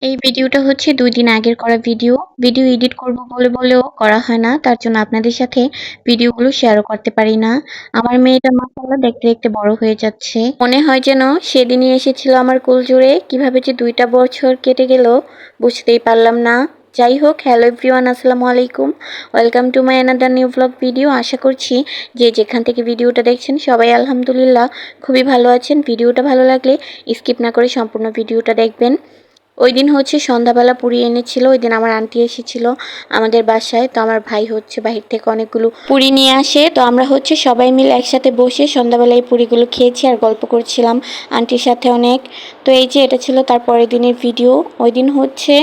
এই ভিডিওটা হচ্ছে ২ দিন আগের করা ভিডিও। ভিডিও এডিট করব বলেও করা হয় না। তার জন্য আপনাদের সাথে ভিডিওগুলো শেয়ারও করতে পারি না। আমার মেয়েটা মাশাআল্লাহ দেখতে বড় হয়ে যাচ্ছে। মনে হয় যেন সেদিনই এসেছিল আমার কোলজুড়ে। কিভাবে যে ২ টা বছর কেটে গেল বুঝতেই পারলাম না। যাই হোক, হ্যালো এভরিওয়ান, আসসালামু আলাইকুম। Welcome to my another new vlog video. আশা করছি যে যেখান থেকে ভিডিওটা দেখছেন সবাই আলহামদুলিল্লাহ খুবই ভালো আছেন। ভিডিওটা ভালো লাগলে স্কিপ না করে সম্পূর্ণ ভিডিওটা দেখবেন। ওইদিন হচ্ছে সন্ধ্যাবেলা পুরি এনেছিল। ওইদিন আমার আন্টি এসেছিল আমাদের বাসায়। তো আমার ভাই হচ্ছে বাহির থেকে অনেকগুলো পুরি নিয়ে আসে। তো আমরা হচ্ছে সবাই মিলে একসাথে বসে সন্ধ্যাবেলায় পুরিগুলো খেয়েছি আর গল্প করছিলাম আন্টির সাথে অনেক। তো এই যে এটা ছিল তার পরের দিনের ভিডিও। ওইদিন হচ্ছে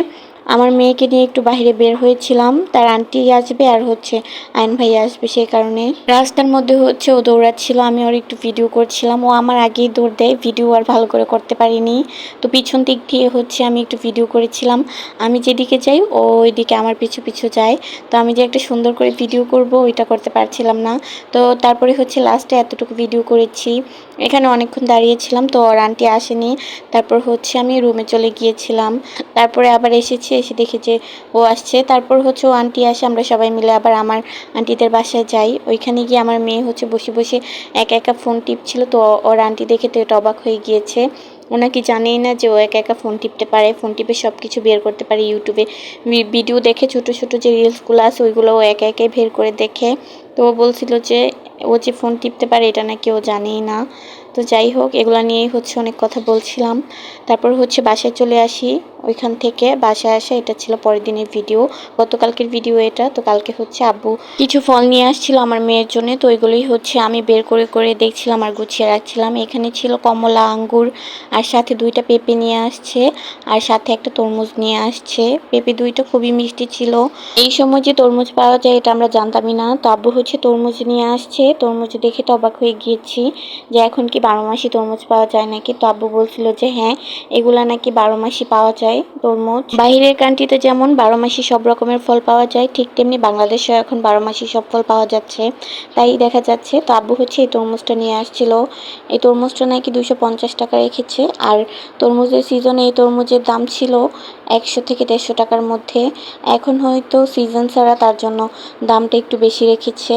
আমার মেয়েকে নিয়ে একটু বাইরে বের হয়েছিলাম। তার আন্টি আসবে আর হচ্ছে আয়ন ভাই আসবে, সেই কারণে রাস্তার মধ্যে হচ্ছে ও দৌড়াচ্ছিল, আমি ওর একটু ভিডিও করছিলাম। ও আমার আগেই দৌড় দেয়, ভিডিও আর ভালো করে করতে পারিনি। তো পিছন দিক দিয়ে হচ্ছে আমি একটু ভিডিও করেছিলাম। আমি যেদিকে যাই ও ওইদিকে আমার পিছু পিছু যায়। তো আমি যে একটা সুন্দর করে ভিডিও করব ওইটা করতে পারছিলাম না। তো তারপরে হচ্ছে লাস্টে এতটুকু ভিডিও করেছি। এখানে অনেকক্ষণ দাঁড়িয়েছিলাম, তো ওর আন্টি আসেনি। তারপর হচ্ছে আমি রুমে চলে গিয়েছিলাম। তারপরে আবার এসেছি, এসে দেখি যে ও আসছে। তারপর হচ্ছে ও আন্টি আসে, আমরা সবাই মিলে আবার আমার আন্টিদের বাসায় যাই। ওইখানে গিয়ে আমার মেয়ে হচ্ছে বসে বসে একা একা ফোন টিপছিল। তো ওর আন্টি দেখে তো এটা অবাক হয়ে গিয়েছে। ওনাকে জানেই না যে ও একা একা ফোন টিপতে পারে, ফোন টিপে সব কিছু বের করতে পারে। ইউটিউবে ভিডিও দেখে ছোট ছোট যে রিলসগুলো আছে ওইগুলো ও একা একাই বের করে দেখে। তো ও বলছিল যে ও যে ফোন টিপতে পারে এটা নাকি ও জানেই না। তো যাই হোক, এগুলো নিয়েই হচ্ছে অনেক কথা বলছিলাম। তারপর হচ্ছে বাসায় চলে আসি। ওইখান থেকে বাসায় আসা, এটা ছিল পরের দিনের ভিডিও, গতকালকের ভিডিও এটা। তো কালকে হচ্ছে আব্বু কিছু ফল নিয়ে আসছিল আমার মেয়ের জন্য। তো ওইগুলোই হচ্ছে আমি বের করে করে দেখছিলাম আর গুছিয়ে রাখছিলাম। এখানে ছিল কমলা, আঙ্গুর, আর সাথে 2টা পেঁপে নিয়ে আসছে, আর সাথে একটা তরমুজ নিয়ে আসছে। পেঁপে 2টা খুবই মিষ্টি ছিল। এই সময় যে তরমুজ পাওয়া যায় এটা আমরা জানতামই না। তো আব্বু হচ্ছে তরমুজ নিয়ে আসছে। তরমুজ দেখে তো অবাক হয়ে গিয়েছি যে এখন কি 12 মাসই তরমুজ পাওয়া যায় নাকি। তো আব্বু বলছিল যে হ্যাঁ, এগুলা নাকি 12 মাসই পাওয়া যায় তরমুজ। বাহিরের কান্ট্রিতে যেমন 12 মাসই সব রকমের ফল পাওয়া যায়, ঠিক তেমনি বাংলাদেশেও এখন 12 মাসই সব ফল পাওয়া যাচ্ছে, তাই দেখা যাচ্ছে। তো আব্বু হচ্ছে এই তরমুজটা নিয়ে আসছিল। এই তরমুজটা নাকি 250 টাকা রেখেছে। আর তরমুজের সিজনে এই তরমুজের দাম ছিল 100 থেকে 150 টাকার মধ্যে। এখন হয়তো সিজন ছাড়া, তার জন্য দামটা একটু বেশি রেখেছে।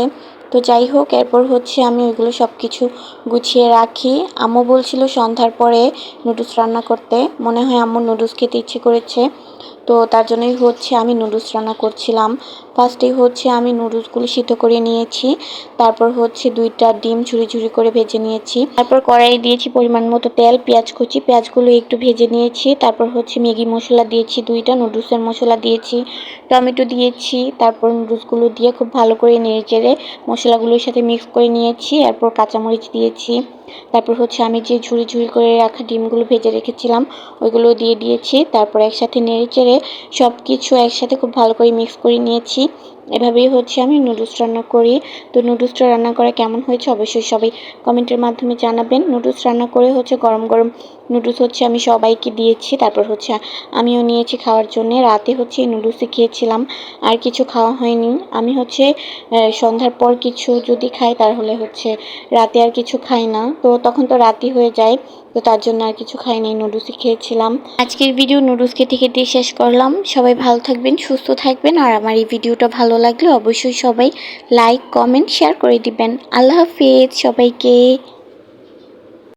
তো যাই হোক, এরপর হচ্ছে আমি ওইগুলো সব কিছু গুছিয়ে রাখি। আম্মু বলছিল সন্ধ্যার পরে নুডলস রান্না করতে। মনে হয় আম্মুর নুডলস খেতে ইচ্ছে করেছে। তো তার জন্যই হচ্ছে আমি নুডলস রান্না করছিলাম। ফার্স্টেই হচ্ছে আমি নুডলসগুলো সিদ্ধ করে নিয়েছি। তারপর হচ্ছে 2টা ডিম ঝুরি ঝুরি করে ভেজে নিয়েছি। তারপর কড়াই দিয়েছি পরিমাণ মতো তেল, পেঁয়াজ কুচি, পেঁয়াজগুলো একটু ভেজে নিয়েছি। তারপর হচ্ছে ম্যাগি মশলা দিয়েছি 2টা, নুডলসের মশলা দিয়েছি, টমেটো দিয়েছি। তারপর নুডলসগুলো দিয়ে খুব ভালো করে নেড়েচেড়ে মশলাগুলোর সাথে মিক্স করে নিয়েছি। এরপর কাঁচামরিচ দিয়েছি। তারপর হচ্ছে আমি যে ঝুরি ঝুরি করে রাখা ডিমগুলো ভেজে রেখেছিলাম ওইগুলো দিয়ে দিয়েছি। তারপর একসাথে নেড়েচেড়ে সব কিছু একসাথে খুব ভালো করে মিক্স করে নিয়েছি। এভাবেই হচ্ছে আমি নুডলস রান্না করি। তো নুডলসটা রান্না করা কেমন হয়েছে অবশ্যই সবাই কমেন্টের মাধ্যমে জানাবেন। নুডলস রান্না করে হচ্ছে গরম গরম নুডলস হচ্ছে আমি সবাইকে দিয়েছি। তারপর হচ্ছে আমিও নিয়েছি খাওয়ার জন্য। রাতে হচ্ছে এই নুডলসই খেয়েছিলাম, আর কিছু খাওয়া হয়নি। আমি হচ্ছে সন্ধ্যার পর কিছু যদি খাই তাহলে হচ্ছে রাতে আর কিছু খাই না। তো তখন তো রাতই হয়ে যায়। তো তার জন্য আর কিছু খাইনি, নুডলসই খেয়েছিলাম। আজকের ভিডিও নুডলস খেতে খেতে শেষ করলাম। সবাই ভালো থাকবেন, সুস্থ থাকবেন। আর আমার এই ভিডিওটা ভালো লাগলে অবশ্যই সবাই লাইক, কমেন্ট, শেয়ার করে দিবেন। আল্লাহ হাফেজ সবাইকে।